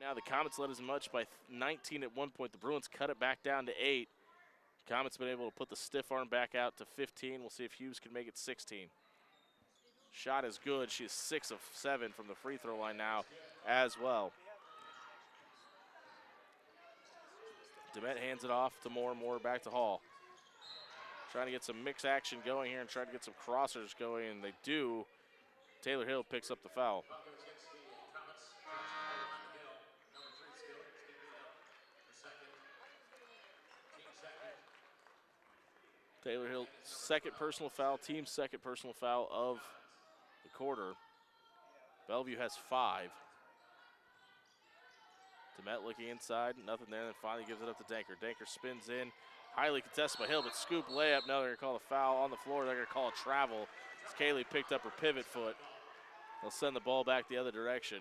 now. The Comets led as much by 19 at one point. The Bruins cut it back down to 8. Comets been able to put the stiff arm back out to 15. We'll see if Hughes can make it 16. Shot is good. She is 6 of 7 from the free throw line now as well. DeMette hands it off to Moore. Moore back to Hall. Trying to get some mix action going here and trying to get some crossers going, and they do. Taylor Hill picks up the foul. Taylor Hill, second personal foul, team's second personal foul of the quarter. Bellevue has 5. DeMette looking inside, nothing there, and then finally gives it up to Danker. Danker spins in, highly contested by Hill, but scoop layup. No, they're going to call a foul on the floor. They're going to call a travel. As Kaylee picked up her pivot foot. They'll send the ball back the other direction.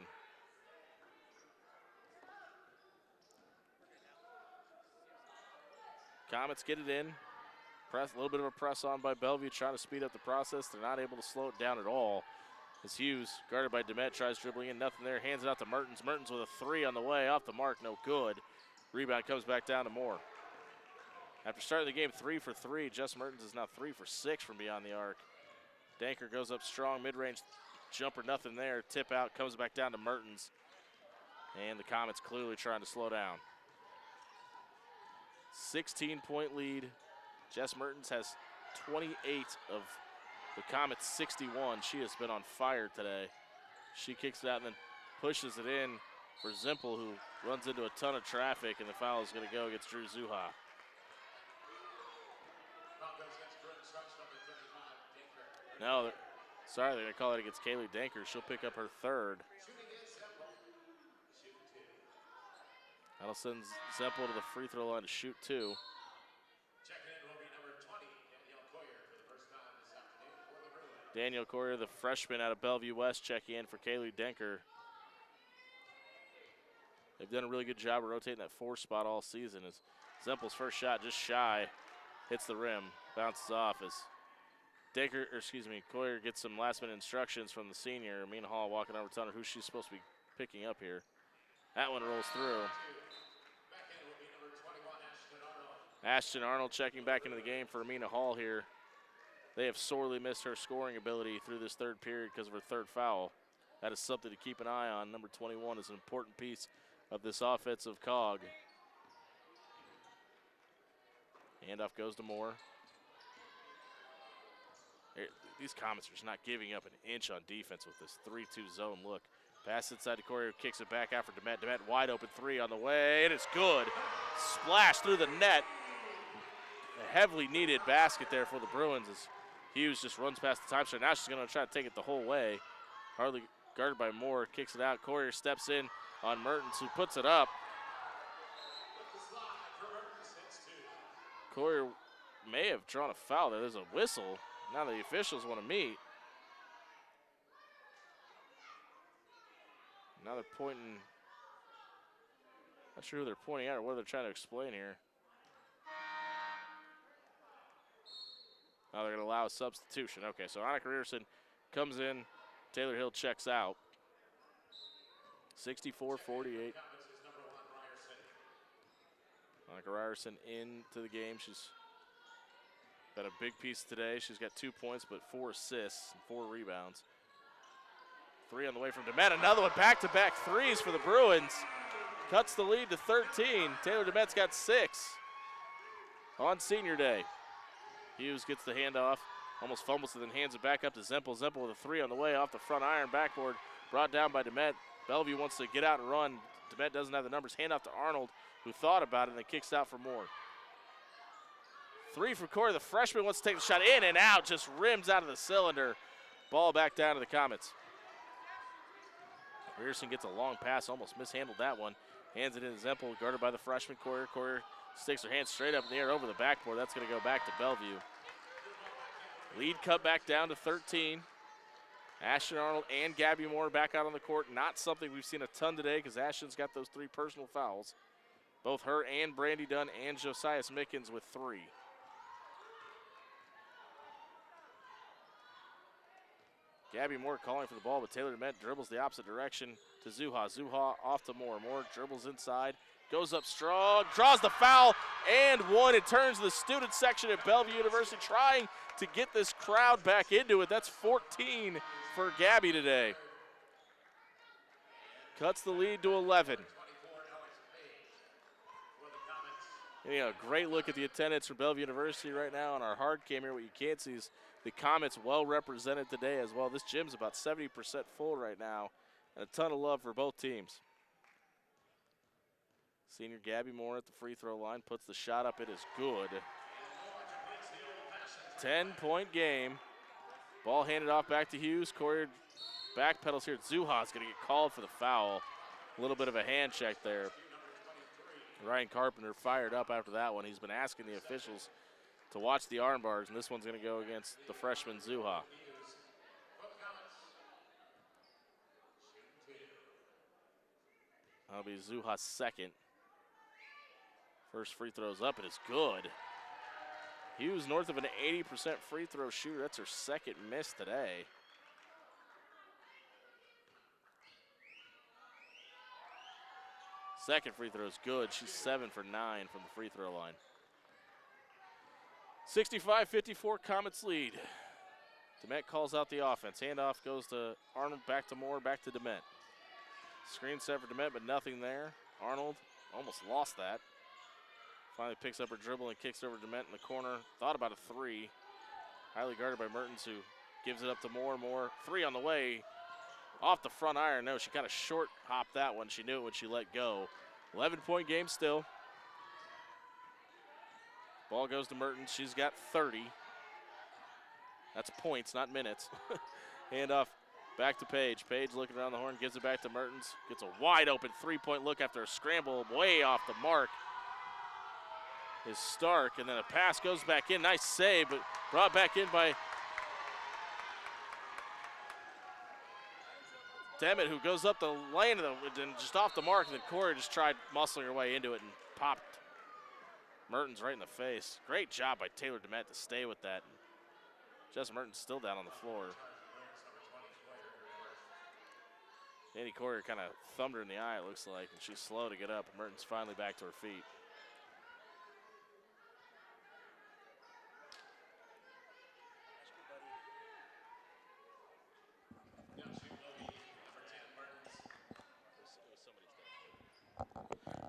Comets get it in. Press, a little bit of a press on by Bellevue, trying to speed up the process. They're not able to slow it down at all. As Hughes, guarded by DeMette, tries dribbling in, nothing there, hands it out to Mertens. Mertens with a 3 on the way, off the mark, no good. Rebound comes back down to Moore. After starting the game 3 for 3, Jess Mertens is now 3 for 6 from beyond the arc. Danker goes up strong, mid-range jumper, nothing there. Tip out, comes back down to Mertens. And the Comets clearly trying to slow down. 16-point lead. Jess Mertens has 28 of the Comets' 61. She has been on fire today. She kicks it out and then pushes it in for Zimpel, who runs into a ton of traffic, and the foul is going to go against Drew Zuha. No, sorry, they're going to call it against Kaylee Danker. She'll pick up her 3rd. That'll send Zimpel to the free throw line to shoot 2. Daniel Courier, the freshman out of Bellevue West, checking in for Kaylee Danker. They've done a really good job of rotating that 4 spot all season. As Zempel's first shot just shy, hits the rim, bounces off as Courier gets some last-minute instructions from the senior. Amina Hall walking over, telling her who she's supposed to be picking up here. That one rolls through. Ashton Arnold checking back into the game for Amina Hall here. They have sorely missed her scoring ability through this 3rd period because of her 3rd foul. That is something to keep an eye on. Number 21 is an important piece of this offensive cog. Handoff goes to Moore. These Comets are just not giving up an inch on defense with this 3-2 zone look. Pass inside to Courier, who kicks it back out for DeMette. DeMette wide open 3 on the way, and it's good. Splash through the net. A heavily needed basket there for the Bruins as Hughes just runs past the time. So now she's going to try to take it the whole way. Hardly guarded by Moore, kicks it out. Courier steps in on Mertens, who puts it up. Courier may have drawn a foul there. There's a whistle. Now the officials want to meet. Now they're pointing. Not sure who they're pointing at or what they're trying to explain here. Now they're going to allow a substitution. Okay, so Annika Ryerson comes in. Taylor Hill checks out. 64-48. Annika Ryerson into the game. She's got a big piece today. She's got 2 points, but 4 assists and 4 rebounds. 3 on the way from DeMette. Another one, back-to-back threes for the Bruins. Cuts the lead to 13. Taylor DeMette's got 6 on senior day. Hughes gets the handoff, almost fumbles it, then hands it back up to Zimpel. Zimpel with a 3 on the way off the front iron backboard, brought down by DeMette. Bellevue wants to get out and run. DeMette doesn't have the numbers. Handoff to Arnold, who thought about it, and then kicks out for Moore. 3 for Corey. The freshman wants to take the shot in and out, just rims out of the cylinder. Ball back down to the Comets. Ryerson gets a long pass, almost mishandled that one. Hands it in to Zimpel, guarded by the freshman Courier. Courier sticks her hand straight up in the air over the backboard. That's going to go back to Bellevue. Lead cut back down to 13. Ashton Arnold and Gabby Moore back out on the court. Not something we've seen a ton today because Ashton's got those 3 personal fouls. Both her and Brandy Dunn and Josiah Mickens with 3. Gabby Moore calling for the ball, but Taylor DeMett dribbles the opposite direction to Zuha. Zuha off to Moore. Moore dribbles inside, goes up strong, draws the foul, and one. It turns the student section at Bellevue University trying to get this crowd back into it. That's 14 for Gabby today. Cuts the lead to 11. And, you know, great look at the attendance from Bellevue University right now on our hard cam here. What you can't see is the Comets well represented today as well. This gym's about 70% full right now, and a ton of love for both teams. Senior Gabby Moore at the free throw line puts the shot up. It is good. 10-point game. Ball handed off back to Hughes. Corey backpedals here. Zuha's going to get called for the foul. A little bit of a hand check there. Ryan Carpenter fired up after that one. He's been asking the officials to watch the arm bars, and this one's going to go against the freshman Zuha. That'll be Zuha's second. First free throw's up. It is good. Hughes north of an 80% free throw shooter. That's her second miss today. Second free throw is good. She's 7 for 9 from the free throw line. 65-54 Comets lead. DeMett calls out the offense. Handoff goes to Arnold, back to Moore, back to DeMett. Screen set for DeMett, but nothing there. Arnold almost lost that. Finally picks up her dribble and kicks over to DeMett in the corner. Thought about a three. Highly guarded by Mertens, who gives it up to Moore. Moore, three on the way. Off the front iron. No, she kind of short hopped that one. She knew it when she let go. 11-point game still. Ball goes to Mertens. She's got 30. That's points, not minutes. Handoff back to Page. Page looking around the horn, gives it back to Mertens. Gets a wide open three-point look after a scramble way off the mark. Is Stark, and then a pass goes back in. Nice save, but brought back in by Demet, who goes up the lane and just off the mark, and then Corey just tried muscling her way into it and popped Mertens right in the face. Great job by Taylor DeMett to stay with that. Jess Mertens still down on the floor. Danny Corey kind of thumbed her in the eye, it looks like, and she's slow to get up. Mertens finally back to her feet.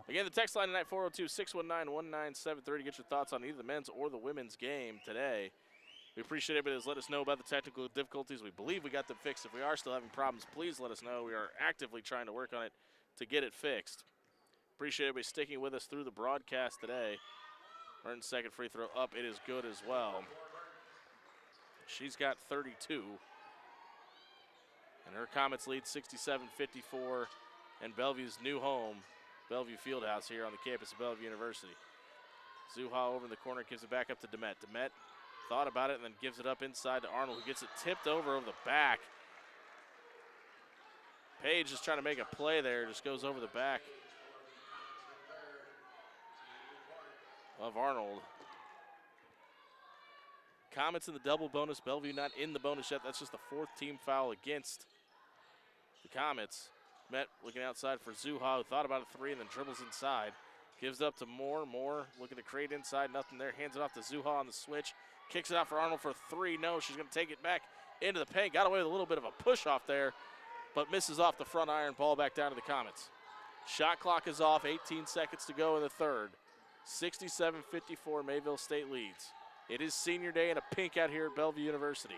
Again, the text line tonight, 402-619-1973 to get your thoughts on either the men's or the women's game today. We appreciate everybody that's let us know about the technical difficulties. We believe we got them fixed. If we are still having problems, please let us know. We are actively trying to work on it to get it fixed. Appreciate everybody sticking with us through the broadcast today. Mertens' second free throw up. It is good as well. She's got 32. And her Comets lead 67-54, and Bellevue's new home, Bellevue Fieldhouse here on the campus of Bellevue University. Zuha over in the corner, gives it back up to DeMett. DeMett thought about it and then gives it up inside to Arnold, who gets it tipped over the back. Page is trying to make a play there, just goes over the back of Arnold. Comets in the double bonus. Bellevue not in the bonus yet. That's just the fourth team foul against the Comets. Met looking outside for Zuha, who thought about a three and then dribbles inside. Gives it up to Moore. Moore looking to create inside, nothing there. Hands it off to Zuha on the switch. Kicks it out for Arnold for three. No, she's going to take it back into the paint. Got away with a little bit of a push off there, but misses off the front iron. Ball back down to the Comets. Shot clock is off. 18 seconds to go in the third. 67-54, Mayville State leads. It is senior day and a pink out here at Bellevue University.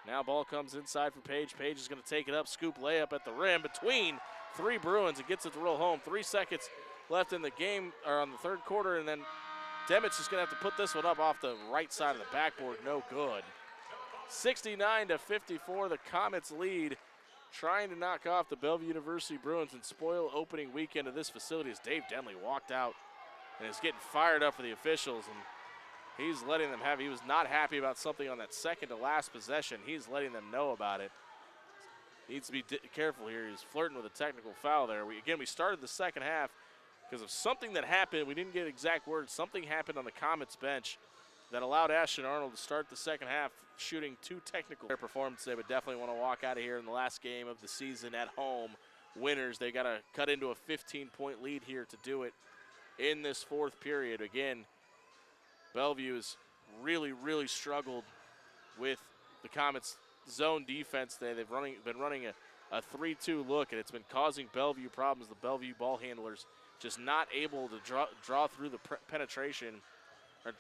Now ball comes inside for Page. Page is going to take it up, scoop layup at the rim between three Bruins and gets it to roll home. 3 seconds left in the game, or on the third quarter, and then Demet's just going to have to put this one up off the right side of the backboard. No good. 69-54, the Comets lead, trying to knock off the Bellevue University Bruins and spoil opening weekend of this facility as Dave Denley walked out and is getting fired up for the officials, and he's letting them have it. He was not happy about something on that second to last possession. He's letting them know about it. Needs to be careful here. He's flirting with a technical foul there. We started the second half because of something that happened. We didn't get exact words. Something happened on the Comets bench that allowed Ashton Arnold to start the second half shooting 2 technical. Their performance, they would definitely want to walk out of here in the last game of the season at home. Winners, they got to cut into a 15-point lead here to do it in this 4th period. Again, Bellevue has really, really struggled with the Comets' zone defense today. They've been running a 3-2 look, and it's been causing Bellevue problems. The Bellevue ball handlers just not able to draw through the penetration, or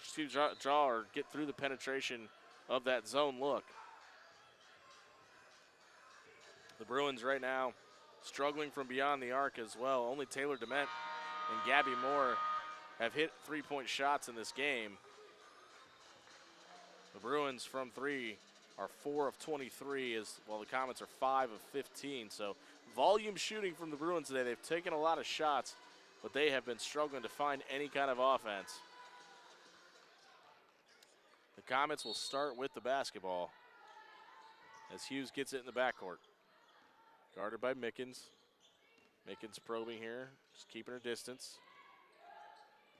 draw or get through the penetration of that zone look. The Bruins right now struggling from beyond the arc as well. Only Taylor DeMent and Gabby Moore have hit 3-point shots in this game. The Bruins from 3 are 4 of 23, while the Comets are 5 of 15. So volume shooting from the Bruins today. They've taken a lot of shots, but they have been struggling to find any kind of offense. The Comets will start with the basketball as Hughes gets it in the backcourt. Guarded by Mickens. Mickens probing here, just keeping her distance.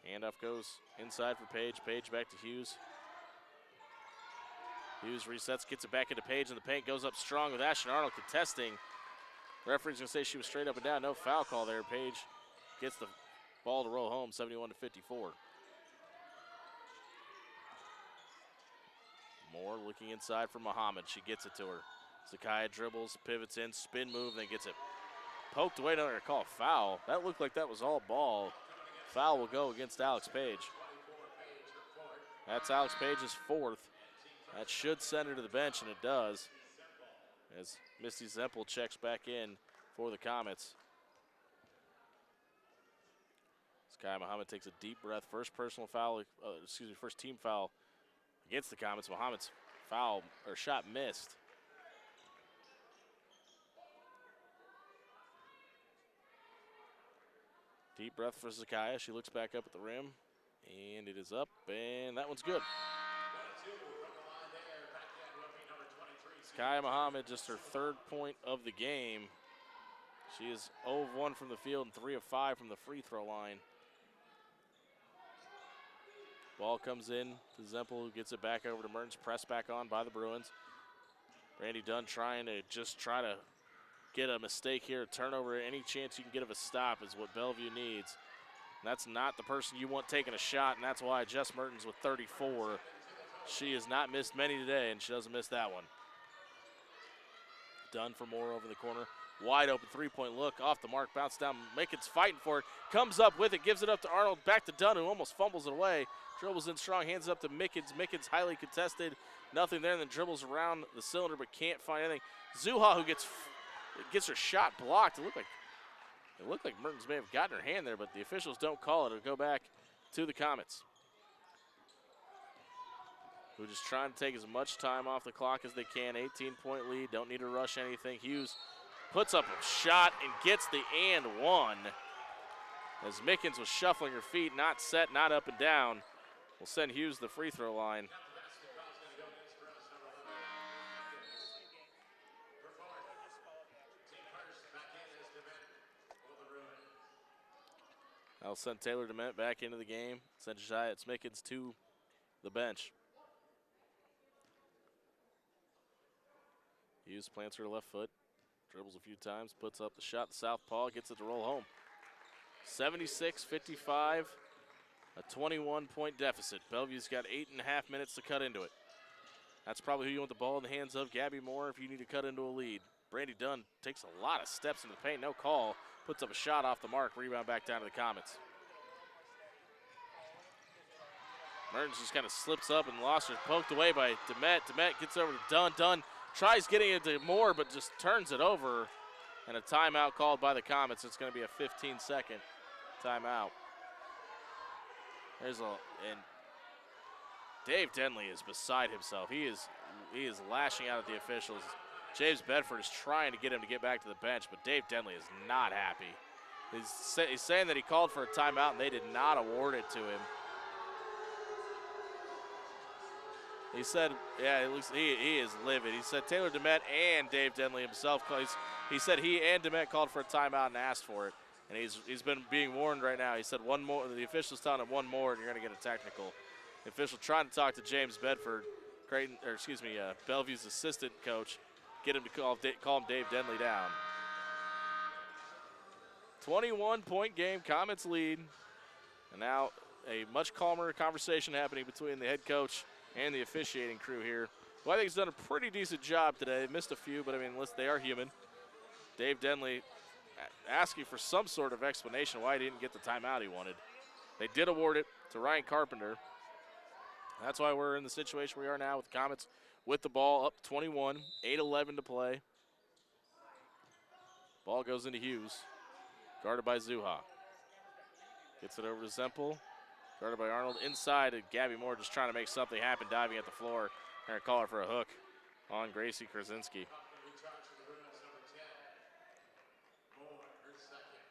Handoff goes inside for Page. Page back to Hughes. Hughes resets, gets it back into Page in the paint, goes up strong with Ashton Arnold contesting. Referee's gonna say she was straight up and down. No foul call there. Page gets the ball to roll home, 71-54. Moore looking inside for Muhammad. She gets it to her. Zakaya dribbles, pivots in, spin move, then gets it poked away. Not gonna call foul. That looked like that was all ball. Foul will go against Alex Page. That's Alex Page's 4th. That should send her to the bench, and it does, as Misty Zempel checks back in for the Comets. Zakaya Muhammad takes a deep breath. First personal foul, first team foul against the Comets. Muhammad's foul or shot missed. Deep breath for Zakaya. She looks back up at the rim, and it is up, and that one's good. Zakaya Muhammad, just her 3rd point of the game. She is 0 of 1 from the field and 3 of 5 from the free throw line. Ball comes in to Zempel, who gets it back over to Mertens. Pressed back on by the Bruins. Brandy Dunn trying to get a mistake here, turnover. Any chance you can get of a stop is what Bellevue needs. And that's not the person you want taking a shot, and that's why Jess Mertens with 34. She has not missed many today, and she doesn't miss that one. Dunn for Moore over the corner. Wide open 3-point look, off the mark, bounce down. Mickens fighting for it, comes up with it, gives it up to Arnold, back to Dunn, who almost fumbles it away. Dribbles in strong, hands it up to Mickens. Mickens highly contested, nothing there, and then dribbles around the cylinder but can't find anything. Zuha, who gets her shot blocked. It looked like Mertens may have gotten her hand there, but the officials don't call it. It'll go back to the Comets, who are just trying to take as much time off the clock as they can. 18-point lead, don't need to rush anything. Hughes puts up a shot and gets the and one. As Mickens was shuffling her feet, not set, not up and down. Will send Hughes to the free throw line. I'll send Taylor DeMent back into the game. Send Josiah Mickens to the bench. Hughes plants her left foot, dribbles a few times, puts up the shot. The southpaw gets it to roll home. 76-55, a 21-point deficit. Bellevue's got 8.5 minutes to cut into it. That's probably who you want the ball in the hands of. Gabby Moore if you need to cut into a lead. Brandy Dunn takes a lot of steps into the paint, no call. Puts up a shot off the mark, rebound back down to the Comets. Mertens just kind of slips up and lost her, poked away by DeMet. DeMet gets over to Dunn. Dunn tries getting it to Moore, but just turns it over. And a timeout called by the Comets. It's going to be a 15-second timeout. And Dave Denley is beside himself. He is lashing out at the officials. James Bedford is trying to get him to get back to the bench, but Dave Denley is not happy. He's saying that he called for a timeout and they did not award it to him. He said, yeah, he is livid. He said Taylor DeMet and Dave Denley himself, he said he and DeMet called for a timeout and asked for it. And he's been being warned right now. He said one more, the official's telling him one more and you're going to get a technical. The official trying to talk to James Bedford, Bellevue's assistant coach, get him to call him Dave Denley down. 21-point game, Comets lead. And now a much calmer conversation happening between the head coach and the officiating crew here, who I think has done a pretty decent job today. Missed a few, but I mean, listen, they are human. Dave Denley asking for some sort of explanation why he didn't get the timeout he wanted. They did award it to Ryan Carpenter. That's why we're in the situation we are now with the Comets with the ball up 21, 8:11 to play. Ball goes into Hughes, guarded by Zuha. Gets it over to Zempel, guarded by Arnold. Inside, and Gabby Moore just trying to make something happen, diving at the floor. They're going to call her for a hook on Gracie Krasinski.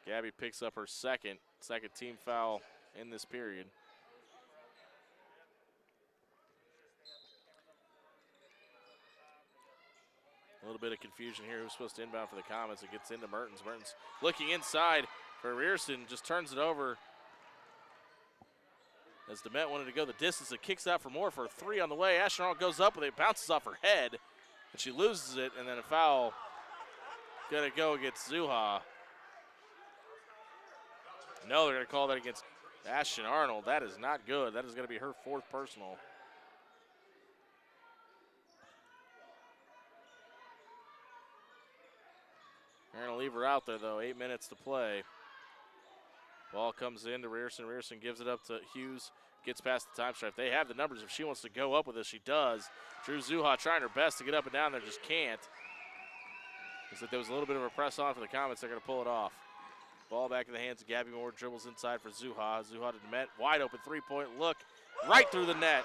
Gabby picks up her second team foul in this period. A little bit of confusion here. Who's supposed to inbound for the Comets? It gets into Mertens. Mertens looking inside for Rierson, just turns it over. As DeMette wanted to go the distance, it kicks out for Moore for a three on the way. Ashton Arnold goes up with it, bounces off her head, and she loses it, and then a foul gonna go against Zuha. No, they're gonna call that against Ashton Arnold. That is not good. That is gonna be her fourth personal. They're going to leave her out there, though. 8 minutes to play. Ball comes in to Rierson. Rierson gives it up to Hughes. Gets past the time stripe. They have the numbers. If she wants to go up with this, she does. Drew Zuha trying her best to get up and down there, just can't. Looks like there was a little bit of a press on for the Comets. They're going to pull it off. Ball back in the hands of Gabby Moore. Dribbles inside for Zuha. Zuha to DeMette. Wide open three-point look. Right through the net.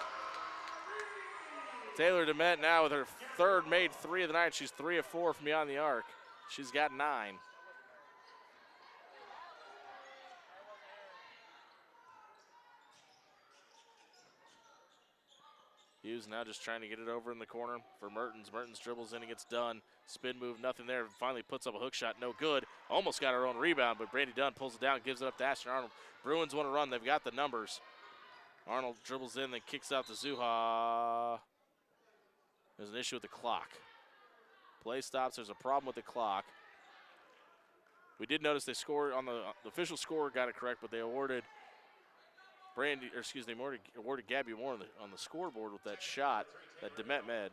Taylor DeMette now with her third made three of the night. She's 3 of 4 from beyond the arc. She's got 9. Hughes now just trying to get it over in the corner for Mertens. Mertens dribbles in and gets done. Spin move, nothing there. Finally puts up a hook shot, no good. Almost got her own rebound, but Brandy Dunn pulls it down, gives it up to Ashton Arnold. Bruins want to run. They've got the numbers. Arnold dribbles in, then kicks out to Zuha. There's an issue with the clock. Play stops. There's a problem with the clock. We did notice they scored on the official score, got it correct, but they awarded awarded Gabby Moore on the scoreboard with that shot that DeMette made.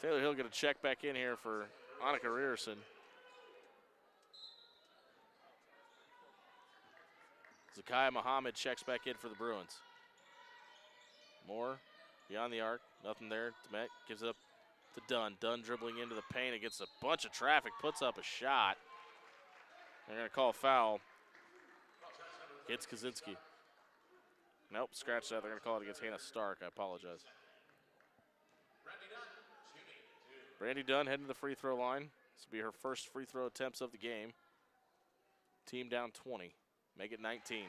Taylor Hill get a check back in here for Annika Rierson. Zakiya Muhammad checks back in for the Bruins. Moore beyond the arc, nothing there. DeMette gives it up to Dunn. Dunn dribbling into the paint against a bunch of traffic, puts up a shot. They're going to call a foul. Hits Kaczynski. Nope, scratch that. They're going to call it against Hannah Stark. I apologize. Brandy Dunn heading to the free throw line. This will be her first free throw attempts of the game. Team down 20. Make it 19.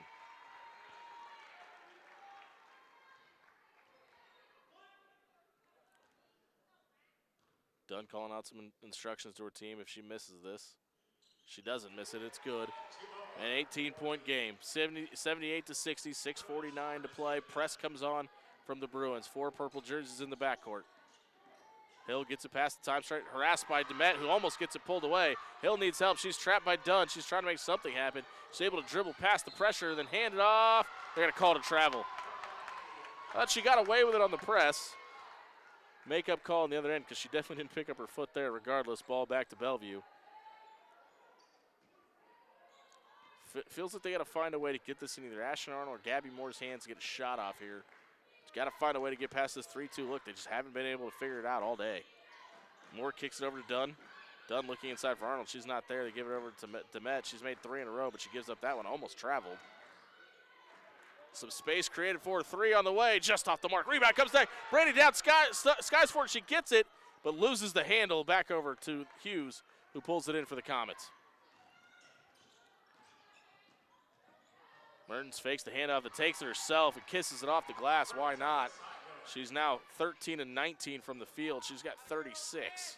Dunn calling out some instructions to her team if she misses this. She doesn't miss it, it's good. An 18-point game, 78 to 60, 6:49 to play. Press comes on from the Bruins. 4 purple jerseys in the backcourt. Hill gets it past the time stripe, harassed by DeMette, who almost gets it pulled away. Hill needs help. She's trapped by Dunn. She's trying to make something happen. She's able to dribble past the pressure, then hand it off. They're going to call it a travel. Thought she got away with it on the press. Make-up call on the other end because she definitely didn't pick up her foot there. Regardless, ball back to Bellevue. Feels like they got to find a way to get this in either Ashton Arnold or Gabby Moore's hands to get a shot off here. Got to find a way to get past this 3-2 look. They just haven't been able to figure it out all day. Moore kicks it over to Dunn. Dunn looking inside for Arnold. She's not there. They give it over to DeMette. She's made 3 in a row, but she gives up that one. Almost traveled. Some space created for 3 on the way. Just off the mark. Rebound comes back. Brandy down. Skies for it. She gets it, but loses the handle back over to Hughes, who pulls it in for the Comets. Mertens fakes the handoff, but takes it herself and kisses it off the glass. Why not? She's now 13 and 19 from the field. She's got 36.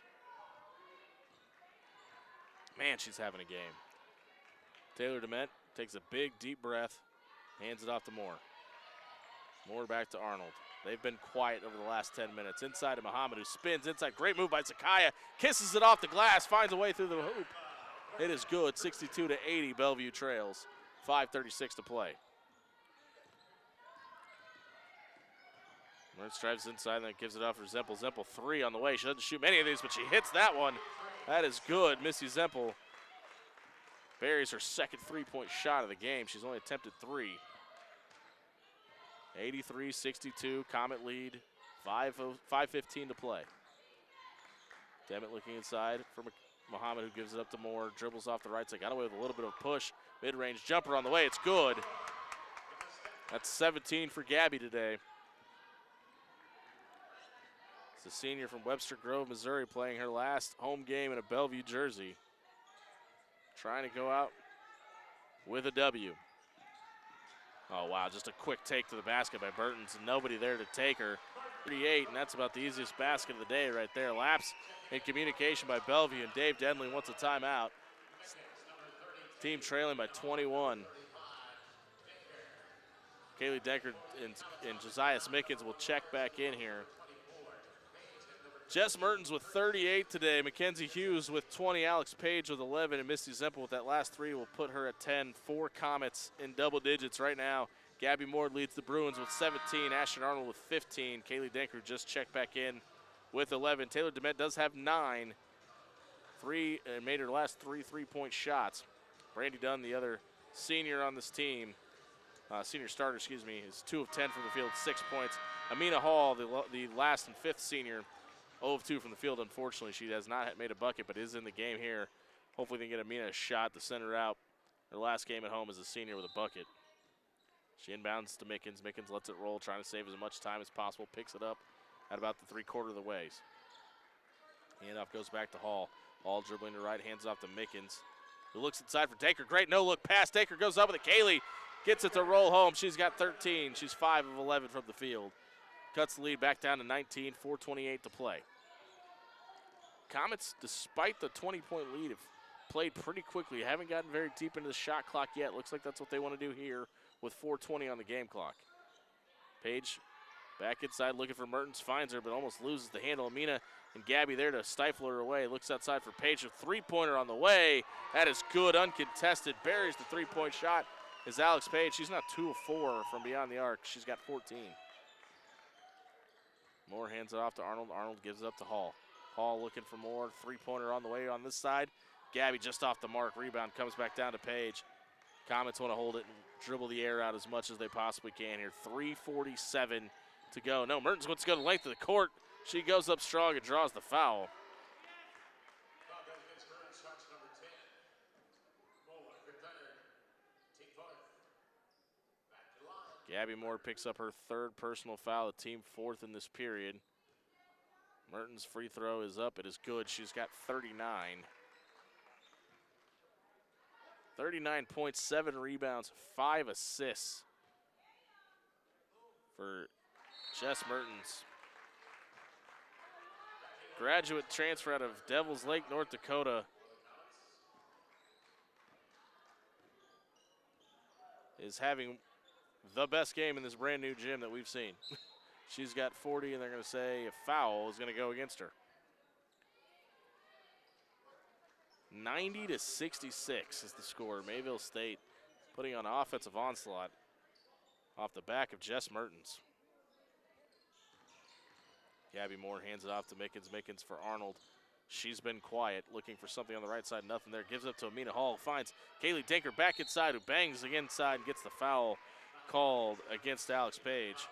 Man, she's having a game. Taylor DeMette takes a big, deep breath, hands it off to Moore. Moore back to Arnold. They've been quiet over the last 10 minutes. Inside to Muhammad, who spins inside. Great move by Zakaya. Kisses it off the glass, finds a way through the hoop. It is good, 62-80, Bellevue trails. 5:36 to play. Mertz drives inside and then gives it off for Zempel. Zempel 3 on the way. She doesn't shoot many of these, but she hits that one. That is good. Missy Zempel buries her second three-point shot of the game. She's only attempted 3. 83-62, Comet lead, 5:15 to play. Demet looking inside for Muhammad, who gives it up to Moore, dribbles off the right side, got away with a little bit of a push, mid-range jumper on the way, it's good. That's 17 for Gabby today. It's a senior from Webster Grove, Missouri, playing her last home game in a Bellevue jersey. Trying to go out with a W. Oh, wow, just a quick take to the basket by Burtons, and nobody there to take her. 38, and that's about the easiest basket of the day right there. Lapse in communication by Bellevue, and Dave Denley wants a timeout. Team trailing by 21. Kaylee Decker and Josiah Smickens will check back in here. Jess Mertens with 38 today. Mackenzie Hughes with 20. Alex Page with 11. And Misty Zempel with that last 3 will put her at 10. 4 Comets in double digits right now. Gabby Moore leads the Bruins with 17. Ashton Arnold with 15. Kaylee Denker just checked back in with 11. Taylor DeMett does have 9. 3 and made her last 3 three-point shots. Brandy Dunn, the other senior on this team, senior starter, excuse me, is 2 of 10 from the field, 6 points. Amina Hall, the last and 5th senior, 0 of 2 from the field. Unfortunately, she has not made a bucket, but is in the game here. Hopefully they can get Amina a shot to send her out. Her last game at home as a senior with a bucket. She inbounds to Mickens. Mickens lets it roll, trying to save as much time as possible. Picks it up at about the 3/4 of the ways. Handoff goes back to Hall. Hall dribbling to right, hands off to Mickens, who looks inside for Daker. Great no-look pass. Daker goes up with it. Kaylee gets it to roll home. She's got 13. She's 5 of 11 from the field. Cuts the lead back down to 19, 4:28 to play. Comets, despite the 20-point lead, have played pretty quickly. Haven't gotten very deep into the shot clock yet. Looks like that's what they want to do here with 4:20 on the game clock. Page back inside looking for Mertens. Finds her, but almost loses the handle. Amina and Gabby there to stifle her away. Looks outside for Page. A three-pointer on the way. That is good, uncontested. Buries the three-point shot is Alex Page. She's not 2 of 4 from beyond the arc. She's got 14. Moore hands it off to Arnold. Arnold gives it up to Hall. Hall looking for more. Three-pointer on the way on this side. Gabby just off the mark. Rebound comes back down to Page. Comets want to hold it and dribble the air out as much as they possibly can here. 3:47 to go. No, Mertens wants to go the length of the court. She goes up strong and draws the foul. Gabby Moore picks up her 3rd personal foul, the team 4th in this period. Mertens' free throw is up. It is good. She's got 39. 39 points, 7 rebounds, 5 assists for Jess Mertens. Graduate transfer out of Devils Lake, North Dakota. Is having the best game in this brand new gym that we've seen. She's got 40, and they're going to say a foul is going to go against her. 90-66 is the score. Mayville State putting on an offensive onslaught off the back of Jess Mertens. Gabby Moore hands it off to Mickens. Mickens for Arnold. She's been quiet, looking for something on the right side. Nothing there. Gives up to Amina Hall. Finds Kaylee Dinker back inside, who bangs inside and gets the foul called against Alex Page.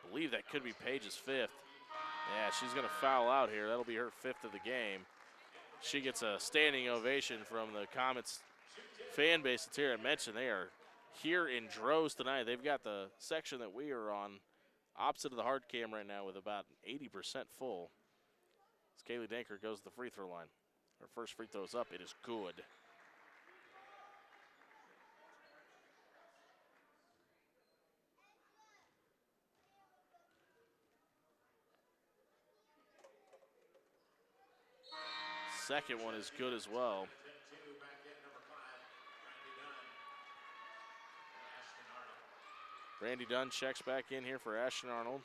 I believe that could be Page's 5th. Yeah, she's going to foul out here. That'll be her 5th of the game. She gets a standing ovation from the Comets fan base that's here. I mentioned they are here in droves tonight. They've got the section that we are on opposite of the hard cam right now with about 80% full. As Kaylee Danker goes to the free throw line. Her first free throw is up. It is good. Second one is good as well. Brandy Dunn checks back in here for Ashton Arnold.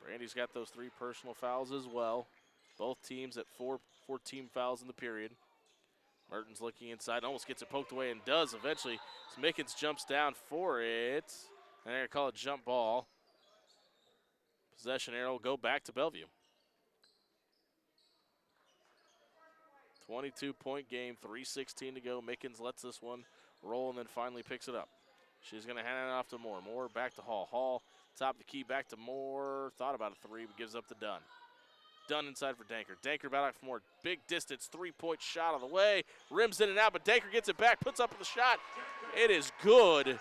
Brandy's got those 3 personal fouls as well. Both teams at 14 fouls in the period. Mertens looking inside, almost gets it poked away and does eventually. So Mickens jumps down for it. And they're going to call it jump ball. Possession arrow will go back to Bellevue. 22-point game, 3:16 to go. Mickens lets this one roll and then finally picks it up. She's going to hand it off to Moore. Moore back to Hall. Hall, top of the key, back to Moore. Thought about a 3, but gives up to Dunn. Dunn inside for Danker. Danker back for Moore. Big distance, 3-point shot on the way. Rims in and out, but Danker gets it back, puts up the shot. It is good.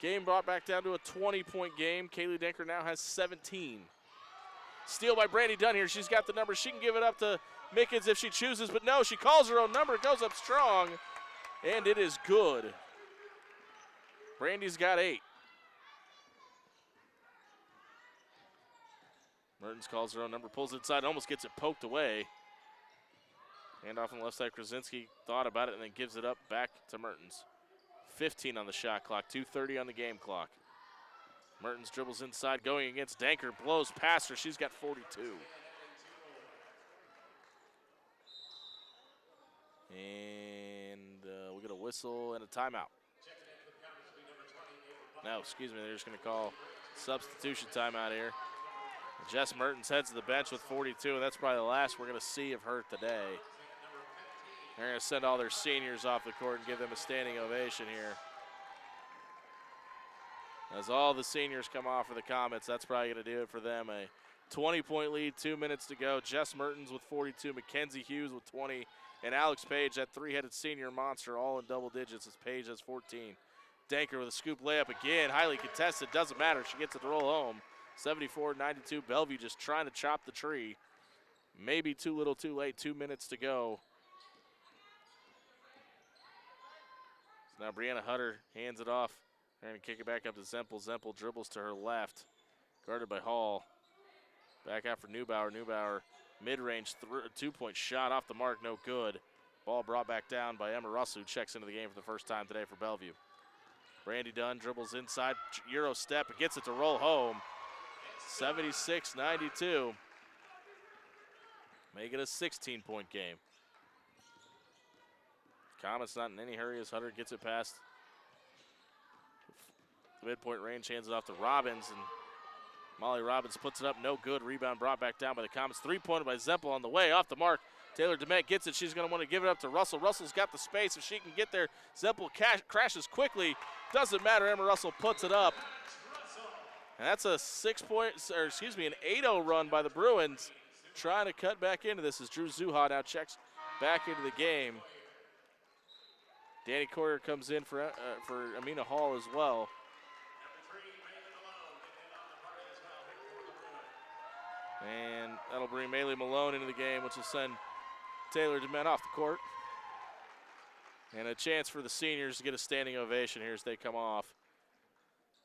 Game brought back down to a 20-point game. Kaylee Danker now has 17. Steal by Brandy Dunn here. She's got the number. She can give it up to Mickens if she chooses, but no, she calls her own number. It goes up strong, and it is good. Brandy's got 8. Mertens calls her own number, pulls it inside, almost gets it poked away. Hand off on the left side. Krasinski thought about it and then gives it up back to Mertens. 15 on the shot clock, 2:30 on the game clock. Mertens dribbles inside, going against Danker, blows past her. She's got 42. And we get a whistle and a timeout. No, excuse me, they're just going to call substitution timeout here. Jess Mertens heads to the bench with 42, and that's probably the last we're going to see of her today. They're going to send all their seniors off the court and give them a standing ovation here. As all the seniors come off for the Comets, that's probably going to do it for them. A 20-point lead, 2 minutes to go. Jess Mertens with 42, Mackenzie Hughes with 20, and Alex Page, that 3-headed senior monster, all in double digits as Page has 14. Danker with a scoop layup again, highly contested, doesn't matter. She gets it to roll home. 74-92, Bellevue just trying to chop the tree. Maybe too little too late, 2 minutes to go. So now Brianna Hutter hands it off. They're going to kick it back up to Zempel. Zempel dribbles to her left, guarded by Hall. Back out for Neubauer. Neubauer, mid-range 2-point shot off the mark, no good. Ball brought back down by Emma Russell, who checks into the game for the first time today for Bellevue. Brandy Dunn dribbles inside, Euro step, and gets it to roll home. 76-92. Make it a 16-point game. Comets not in any hurry as Hutter gets it past the midpoint range, hands it off to Robbins, and Molly Robbins puts it up, no good. Rebound brought back down by the Comets. 3-pointer by Zempel on the way, off the mark. Taylor DeMette gets it. She's going to want to give it up to Russell. Russell's got the space. If she can get there, Zempel crashes quickly. Doesn't matter. Emma Russell puts it up. And that's a an 8-0 run by the Bruins. Trying to cut back into this as Drew Zuha now checks back into the game. Danny Coyer comes in for Amina Hall as well. And that'll bring Maylee Malone into the game, which will send Taylor DeMette off the court. And a chance for the seniors to get a standing ovation here as they come off.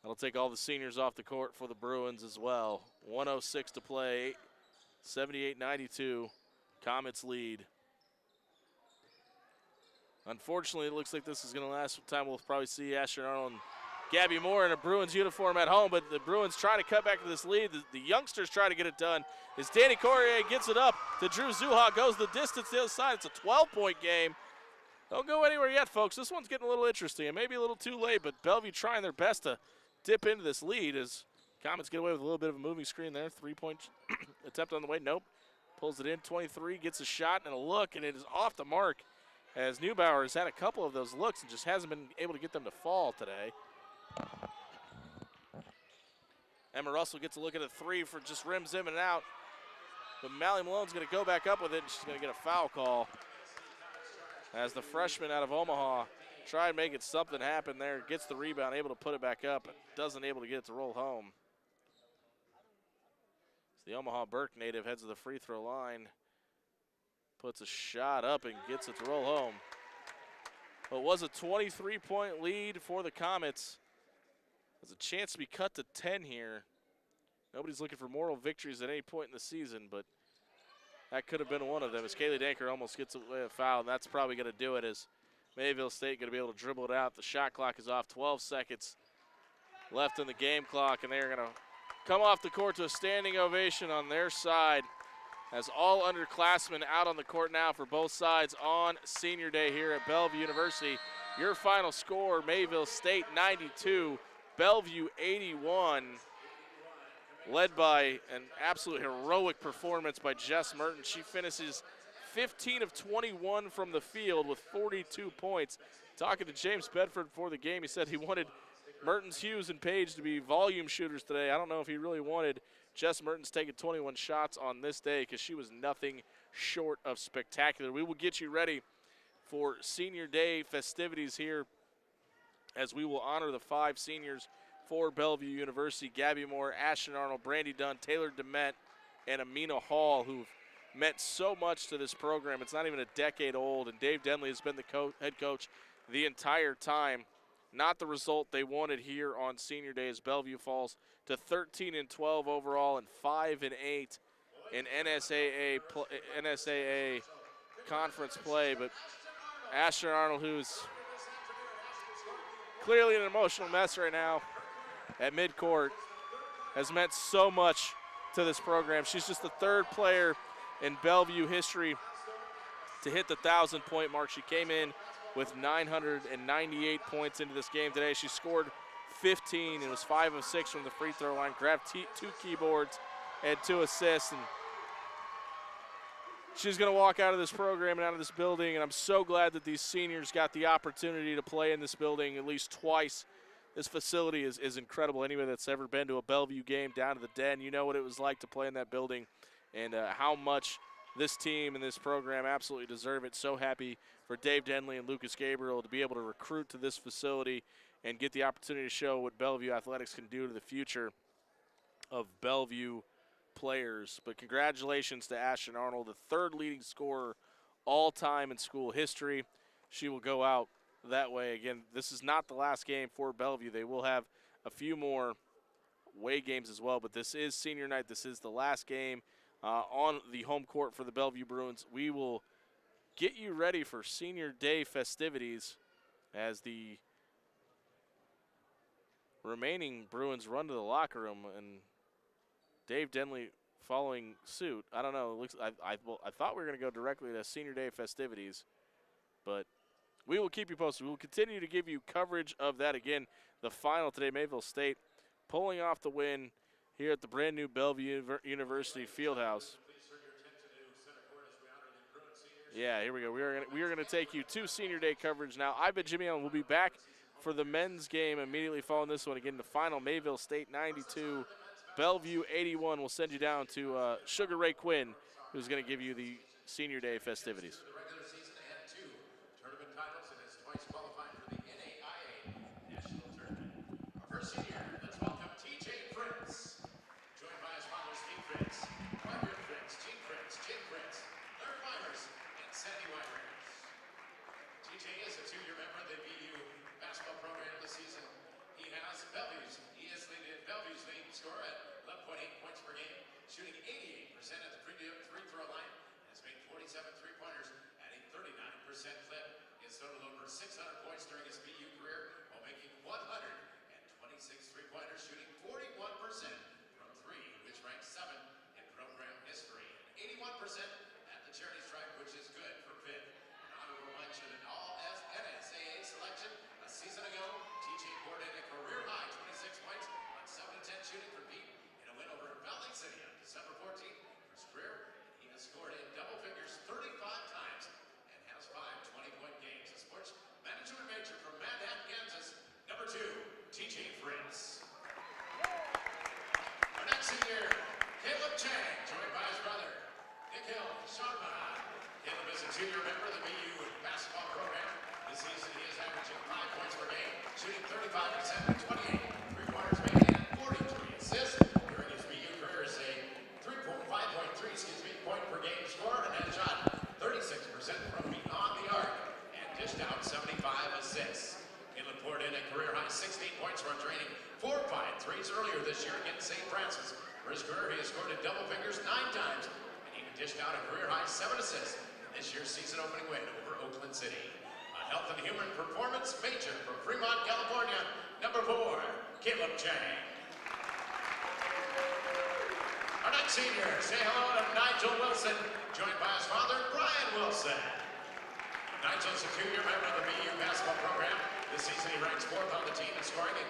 That'll take all the seniors off the court for the Bruins as well. 1:06 to play, 78-92, Comets lead. Unfortunately, it looks like this is going to last some time. We'll probably see Ashton Arnold and Gabby Moore in a Bruins uniform at home, but the Bruins trying to cut back to this lead. The youngsters try to get it done. As Danny Courier gets it up to Drew Zuha, goes the distance to the other side. It's a 12-point game. Don't go anywhere yet, folks. This one's getting a little interesting. It may be a little too late, but Bellevue trying their best to dip into this lead as Comets get away with a little bit of a moving screen there. 3-point attempt on the way. Nope. Pulls it in. 23, gets a shot and a look, and it is off the mark as Neubauer has had a couple of those looks and just hasn't been able to get them to fall today. Emma Russell gets a look at a 3 for just rims in and out. But Mally Malone's going to go back up with it, and she's going to get a foul call. As the freshman out of Omaha tried making something happen there, gets the rebound, able to put it back up, but doesn't able to get it to roll home. So the Omaha Burke native heads to the free throw line, puts a shot up and gets it to roll home. Well, it was a 23-point lead for the Comets. There's a chance to be cut to 10 here. Nobody's looking for moral victories at any point in the season, but that could have been one of them as Kaylee Danker almost gets away a foul, and that's probably going to do it as Mayville State going to be able to dribble it out. The shot clock is off. 12 seconds left in the game clock, and they're going to come off the court to a standing ovation on their side as all underclassmen out on the court now for both sides on senior day here at Bellevue University. Your final score, Mayville State 92, Bellevue 81, led by an absolute heroic performance by Jess Merton. She finishes 15 of 21 from the field with 42 points. Talking to James Bedford before the game, he said he wanted Mertens, Hughes, and Page to be volume shooters today. I don't know if he really wanted Jess Mertens taking 21 shots on this day because she was nothing short of spectacular. We will get you ready for senior day festivities here as we will honor the 5 seniors for Bellevue University: Gabby Moore, Ashton Arnold, Brandy Dunn, Taylor DeMett, and Amina Hall, who've meant so much to this program. It's not even a decade old, and Dave Denley has been the head coach the entire time. Not the result they wanted here on senior day as Bellevue falls to 13-12 overall and 5-8 in NSAA conference play. But Ashton Arnold, who's clearly an emotional mess right now at midcourt, has meant so much to this program. She's just the 3rd player in Bellevue history to hit the 1,000-point mark. She came in with 998 points into this game today. She scored 15 and was 5 of 6 from the free throw line, grabbed 2 keyboards and 2 assists. And she's going to walk out of this program and out of this building, and I'm so glad that these seniors got the opportunity to play in this building at least twice. This facility is incredible. Anybody that's ever been to a Bellevue game down to the Den, you know what it was like to play in that building and how much this team and this program absolutely deserve it. So happy for Dave Denley and Lucas Gabriel to be able to recruit to this facility and get the opportunity to show what Bellevue athletics can do to the future of Bellevue players. But congratulations to Ashton Arnold, the 3rd leading scorer all time in school history. She will go out that way. Again, this is not the last game for Bellevue. They will have a few more away games as well, but this is senior night. This is the last game on the home court for the Bellevue Bruins. We will get you ready for senior day festivities as the remaining Bruins run to the locker room, and Dave Denley following suit. I don't know. It looks. I thought we were going to go directly to senior day festivities, but we will keep you posted. We will continue to give you coverage of that. Again, the final today, Mayville State pulling off the win here at the brand new Bellevue University Fieldhouse. Yeah, here we go. We are going to take you to senior day coverage now. I've been Jimmy Allen. We'll be back for the men's game immediately following this one. Again, the final, Mayville State 92, Bellevue 81. We'll send you down to Sugar Ray Quinn, who's going to give you the senior day festivities. Shooting 88% at the free throw line, and has made 47 three-pointers at a 39% clip. He has totaled over 600 points during his BU career while making 126 three-pointers, shooting 41% from 3, which ranks 7th in program history, and 81% at the charity stripe, which is good for fifth. An honorable mention in all NSAA selection a season ago, TJ poured in a career-high 26 points on 7 of 10 shooting for Pete in a win over Valley City on December 14th for his career. He has scored in double figures 35 times and has 5 20-point games. A sports management major from Manhattan, Kansas, number 2, TJ Fritz. Our next senior, Caleb Chang, joined by his brother, Nikhil Sharma. Caleb is a junior member of the BU basketball program. This season he is averaging 5 points per game, shooting 35% with 28 three-pointers made and 43 assists. During his BU career is a 5.3 point per game score and has shot 36% from beyond the arc and dished out 75 assists. Caleb poured in a career-high 16 points from draining 4 fine threes earlier this year against St. Francis. For his career, he has scored in double figures 9 times and even dished out a career-high 7 assists in this year's season-opening win over Oakland City. A Health and Human Performance major from Fremont, California, number 4, Caleb Chang. Our next senior, say hello to Nigel Wilson, joined by his father, Brian Wilson. Nigel's a 2-year member of the BU basketball program. This season he ranks 4th on the team in scoring at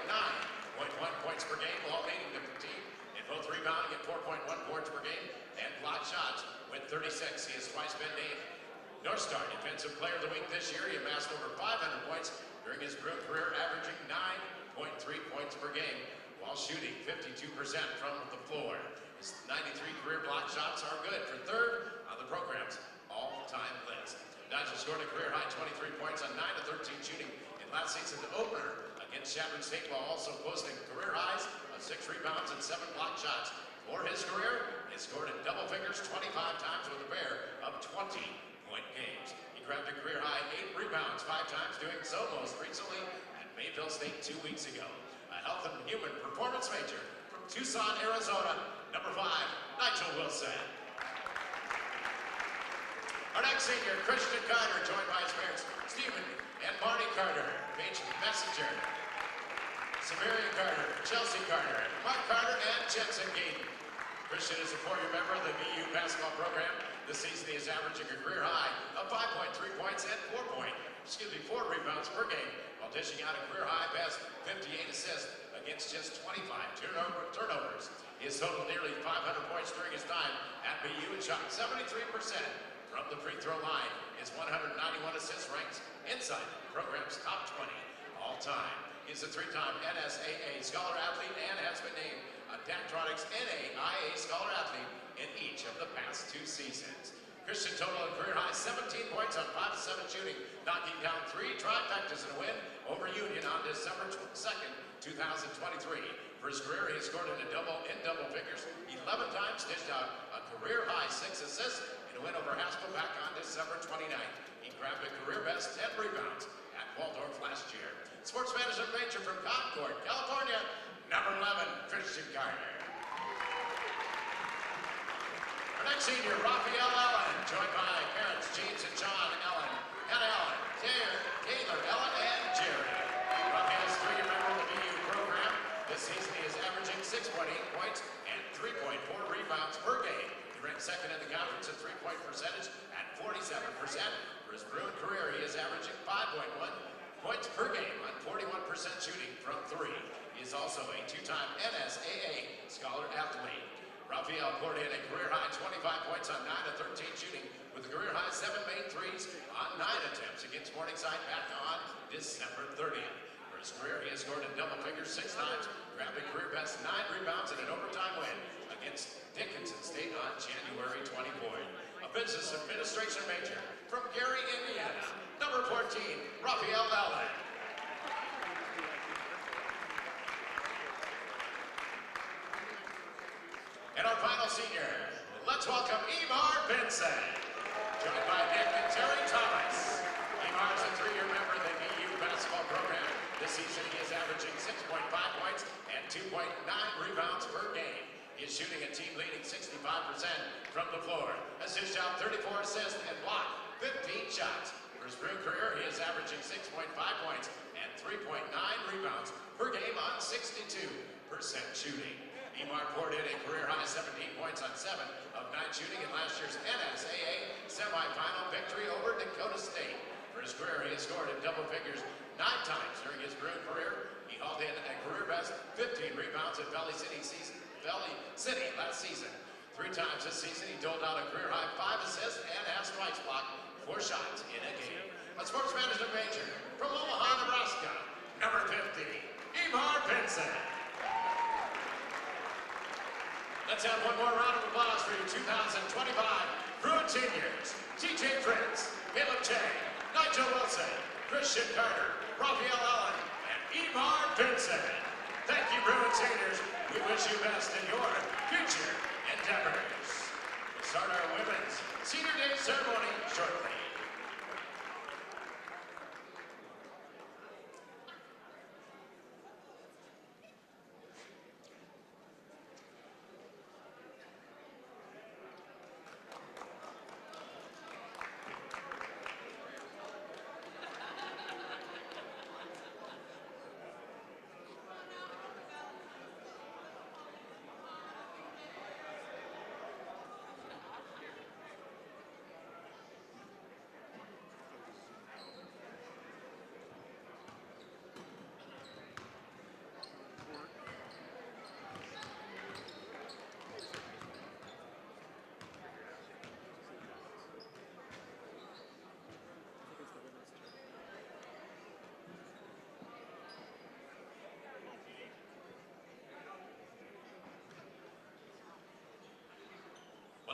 9.1 points per game, while leading the team in both rebounding at 4.1 boards per game and block shots with 36. He has twice been named North Star Defensive Player of the Week this year. He amassed over 500 points during his career, averaging 9.3 points per game while shooting 52% from the floor. His 93 career block shots are good for 3rd on the program's all-time list. Nigel scored a career-high 23 points on 9 of 13 shooting in last season's opener against Chapman State, while also posting career highs of 6 rebounds and 7 block shots. For his career, he scored in double figures 25 times with a pair of 20-point games. He grabbed a career-high 8 rebounds 5 times, doing so most recently at Mayville State 2 weeks ago. A Health and Human Performance major from Tucson, Arizona, number 5, Nigel Wilson. Our next senior, Christian Carter, joined by his parents, Stephen and Marty Carter, Paige Messenger, Severian Carter, Chelsea Carter, Mark Carter, and Jensen Gayden. Christian is a 4-year member of the BU basketball program. This season he is averaging a career high of 5.3 points and 4 rebounds per game, while dishing out a career high best 58 assists against just 25 turnovers. He has totaled nearly 500 points during his time at BU and shot 73% from the free throw line. His 191 assists ranks inside the program's top 20 all time. He's a 3-time NSAA Scholar Athlete and has been named a Daktronics NAIA Scholar Athlete in each of the past 2 seasons. Christian totaled a career-high 17 points on 5 of 7 shooting, knocking down 3 trifectas in a win over Union on December 2nd, 2023. For his career, he has scored in double figures 11 times, dished out a career-high 6 assists in a win over Haskell back on December 29th. He grabbed a career-best 10 rebounds at Waldorf last year. Sports management major from Concord, California, number 11, Christian Carter. Our next senior, Raphael Allen, joined by parents James and John Allen, Hannah Allen, Taylor Allen, and Jerry. Raphael is a 3-year member of the BU program. This season he is averaging 6.8 points and 3.4 rebounds per game. He ranks 2nd in the conference in 3-point percentage at 47%. For his Bruin career, he is averaging 5.1 points per game on 41% shooting from 3. He is also a 2-time NSAA Scholar Athlete. Raphael poured in a career-high 25 points on 9 of 13 shooting with a career-high 7 made threes on 9 attempts against Morningside back on December 30th. For his career, he has scored in double figures 6 times, grabbing career-best 9 rebounds in an overtime win against Dickinson State on January 24th. A business administration major from Gary, Indiana, number 14, Raphael Allen. And our final senior, let's welcome Emar Vincent, joined by Nick and Terry Thomas. Emar is a 3-year member of the BU basketball program. This season he is averaging 6.5 points and 2.9 rebounds per game. He is shooting a team-leading 65% from the floor. Has dished out 34 assists and blocked 15 shots. For his Bruin career, he is averaging 6.5 points and 3.9 rebounds per game on 62% shooting. Emar poured in a career-high 17 points on 7 of 9 shooting in last year's NSAA semifinal victory over Dakota State. For his career, he has scored in double figures 9 times during his Bruin career. He hauled in a career-best 15 rebounds at Valley City last season. 3 times this season, he doled out a career-high 5 assists and has twice blocked 4 shots in a game. A sports management major from Omaha, Nebraska, number 50, Emar Vincent. Let's have one more round of applause for your 2025 Bruin seniors. TJ Prince, Caleb Chang, Nigel Wilson, Christian Carter, Raphael Allen, and Emar Vincent. Thank you, Bruin seniors. We wish you best in your future endeavors. We'll start our women's senior day ceremony shortly.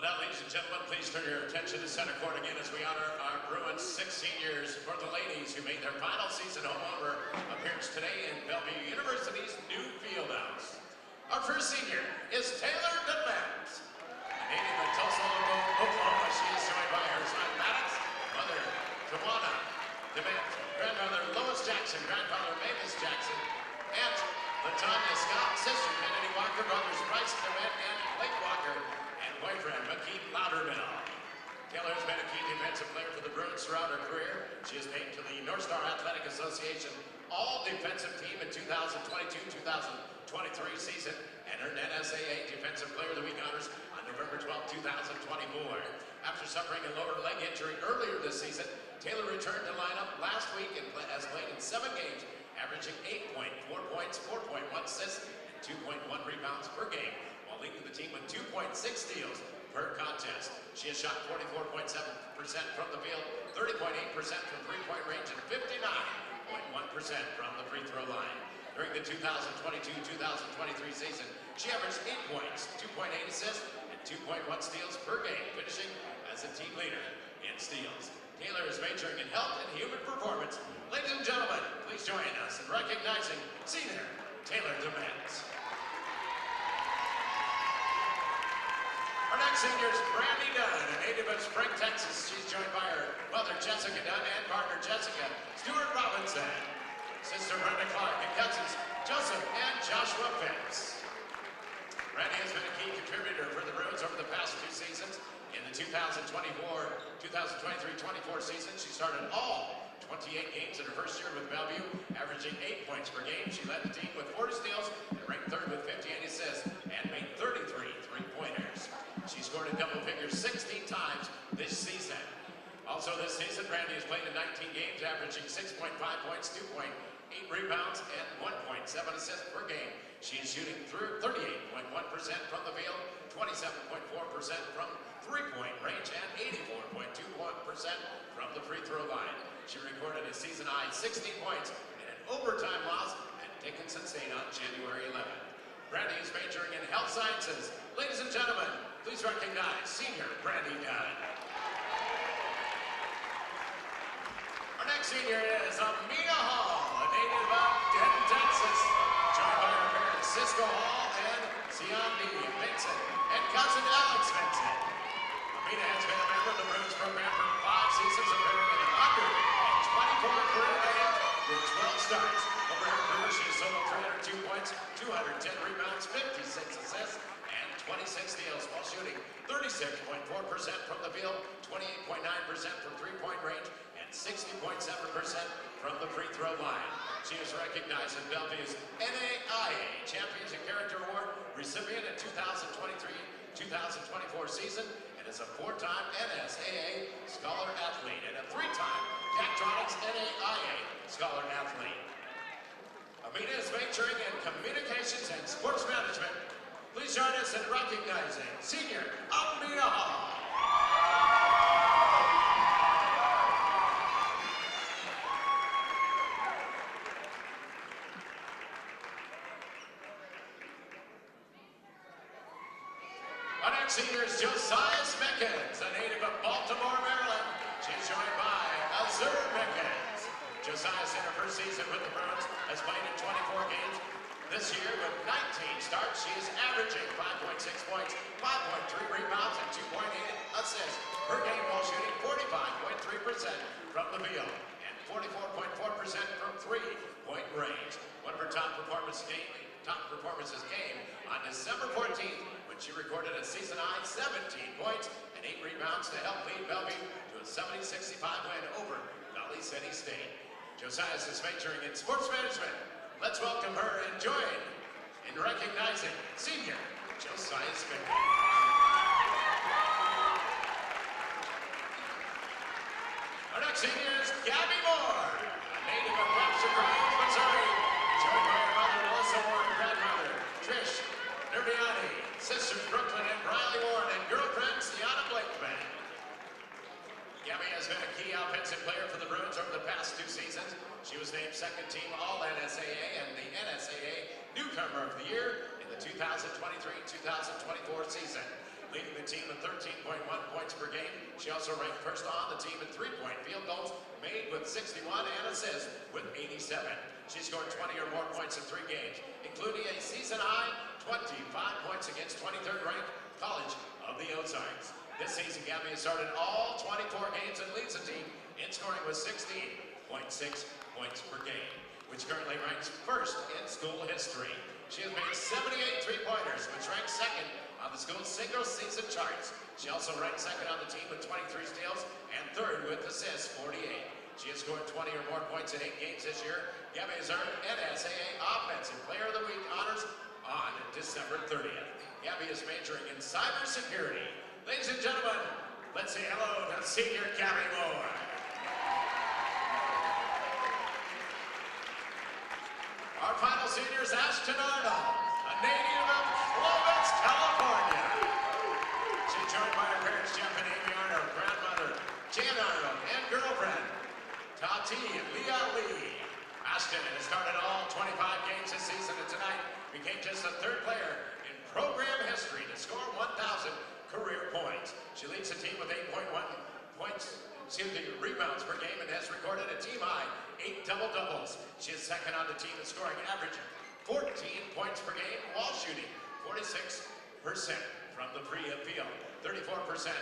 Well, now, ladies and gentlemen, please turn your attention to center court again as we honor our Bruins 6 seniors for the ladies who made their final season home opener appearance today in Bellevue University's new field house. Our first senior is Taylor DeMent. A native of Tulsa, Oklahoma, she is joined by her son Maddox, mother Tawana DeMent, grandmother Lois Jackson, grandfather Mavis Jackson, aunt LaTanya Scott, sister Kennedy Walker, brothers Bryce DeMent and Blake Walker, and boyfriend McKeith Loudermill. Taylor has been a key defensive player for the Bruins throughout her career. She is named to the North Star Athletic Association All-Defensive Team in 2022-2023 season and earned NSAA Defensive Player of the Week honors on November 12, 2024. After suffering a lower leg injury earlier this season, Taylor returned to lineup last week and has played in 7 games, averaging 8.4 points, 4.1 assists, and 2.1 rebounds per game, while leading the team with 2.6 steals per contest. She has shot 44.7% from the field, 30.8% from three-point range, and 59.1% from the free throw line. During the 2022-2023 season, she averaged 8 points, 2.8 assists, and 2.1 steals per game, finishing as a team leader in steals. Taylor is majoring in health and human performance. Ladies and gentlemen, please join us in recognizing senior Taylor DeMent. Our next senior is Brandy Dunn, a native of Spring, Texas. She's joined by her mother, Jessica Dunn, and partner, Jessica Stewart Robinson, sister Brenda Clark, and cousins, Joseph and Joshua Fitz. Brandy has been a key contributor for the Bruins over the past 2 seasons. In the 2023-24 season, she started all 28 games in her first year with Bellevue, averaging 8 points per game. She led the team with 40 steals and ranked 3rd with 58 assists and made 33 three-pointers. She scored in double figures 16 times this season. Also this season, Brandy has played in 19 games, averaging 6.5 points, 2.8 rebounds, and 1.7 assists per game. She is shooting 38.1% from the field, 27.4% from three-point range, and 84.21% from the free throw line. She recorded a season-high 16 points in an overtime loss at Dickinson State on January 11th. Brandy is majoring in health sciences. Ladies and gentlemen, please recognize senior Brandy Dunn. Our next senior is Amina Hall, a native of Denton, Texas, joined by her parents Cisco Hall and Siandi Vincent, and cousin Alex Vincent. Amina has been a member of the Bruins program for 5 seasons, appearing in 124 career games with 12 starts. Over her career, she has totaled 302 points, 210 rebounds, 56 assists, and 26 steals, while shooting 36.4% from the field, 28.9% from three-point range, and 60.7% from the free throw line. She is recognized in Bellevue's NAIA Champions and Character Award recipient in 2023-2024 season, and is a 4-time NSAA Scholar Athlete and a 3-time Daktronics NAIA Scholar Athlete. Amina is majoring in Communications and Sports Management. Please join us in recognizing senior Amina Hall. Our next senior is Josiah Mickens, a native of Baltimore, Maryland. She's joined by Azur Mickens. Josiah's in her first season with the Bruins, has played in 24 games. This year, with 19 starts, she is averaging 5.6 points, 5.3 rebounds, and 2.8 assists per game, while shooting 45.3% from the field and 44.4% from three-point range. One of her top performances came on December 14th, when she recorded a season-high 17 points and 8 rebounds to help lead Bellevue to a 70-65 win over Valley City State. Josiah is majoring in sports management. Let's welcome her and join in recognizing senior Josiah Mickens. Our next senior is Gabby Moore, a native of Webster Groves, Missouri, joined by her mother Melissa Moore and grandmother Trish Nerviani, sisters Brooklyn and Riley Warren, and girlfriend Sienna Blakeman. Gabby has been a key offensive player for the Bruins over the past 2 seasons. She was named second team All-NSAA and the NSAA Newcomer of the Year in the 2023-2024 season. leading the team with 13.1 points per game. She also ranked first on the team in three-point field goals made with 61 and assists with 87. She scored 20 or more points in 3 games, including a season-high 25 points against 23rd ranked College of the Ozarks. This season, Gabby has started all 24 games and leads the team in scoring with 16.6 points per game, which currently ranks first in school history. She has made 78 three-pointers, which ranks second on the school's single-season charts. She also ranked second on the team with 23 steals and third with assists, 48. She has scored 20 or more points in 8 games this year. Gabby has earned NSAA Offensive Player of the Week honors on December 30th. Gabby is majoring in cybersecurity. Ladies and gentlemen, let's say hello to senior Gabby Moore. Our final senior is Ashton Arnold, a native of Clovis, California. She's joined by her parents, Jeff and Amy Arnold, grandmother, Jan Arnold, and girlfriend, Tati Leah Lee. Ashton has started all 25 games this season and tonight became just the 3rd player in program history to score 1,000 career points. She leads the team with 8.1 rebounds per game and has recorded a team-high 8 double-doubles. She is second on the team in scoring average 14 points per game while shooting 46% from the field, 34%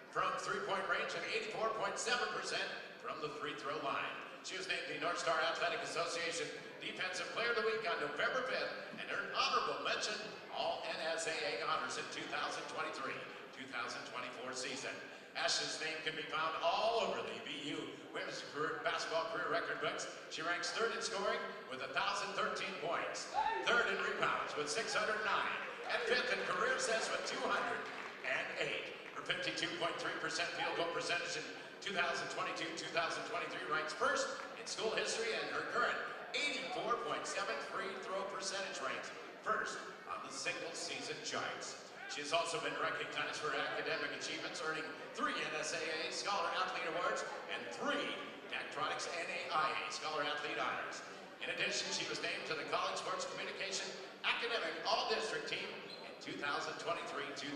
from three-point range, and 84.7% from the free throw line. She was named the North Star Athletic Association Defensive Player of the Week on November 5th and earned honorable mention all NSAA honors in 2023-2024 season. Ashton's name can be found all over the BU women's basketball career record books. She ranks 3rd in scoring with 1,013 points, 3rd in rebounds with 609, and 5th in career assists with 208. Her 52.3% field goal percentage in 2022-2023 ranks 1st in school history, and her current 84.7 free throw percentage ranks 1st on the single season charts. She has also been recognized for her academic achievements, earning 3 NSAA Scholar Athlete Awards and 3 Daktronics NAIA Scholar Athlete Honors. In addition, she was named to the College Sports Communication Academic All-District Team in 2023-2024.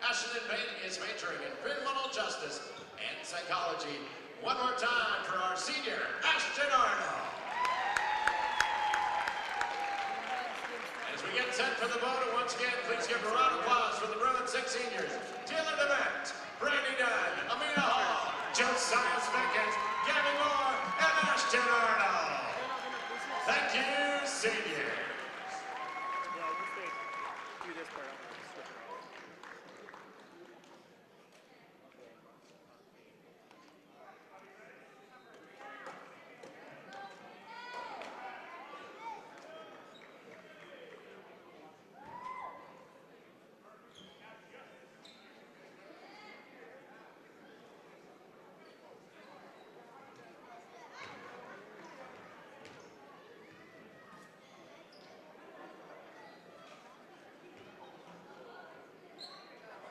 Ashton is majoring in criminal justice and psychology. One more time for our senior, Ashton Arnold. As we get set for the vote, once again, please give a round of applause for the Bruin 6 seniors, Taylor DeMett, Brandy Dunn,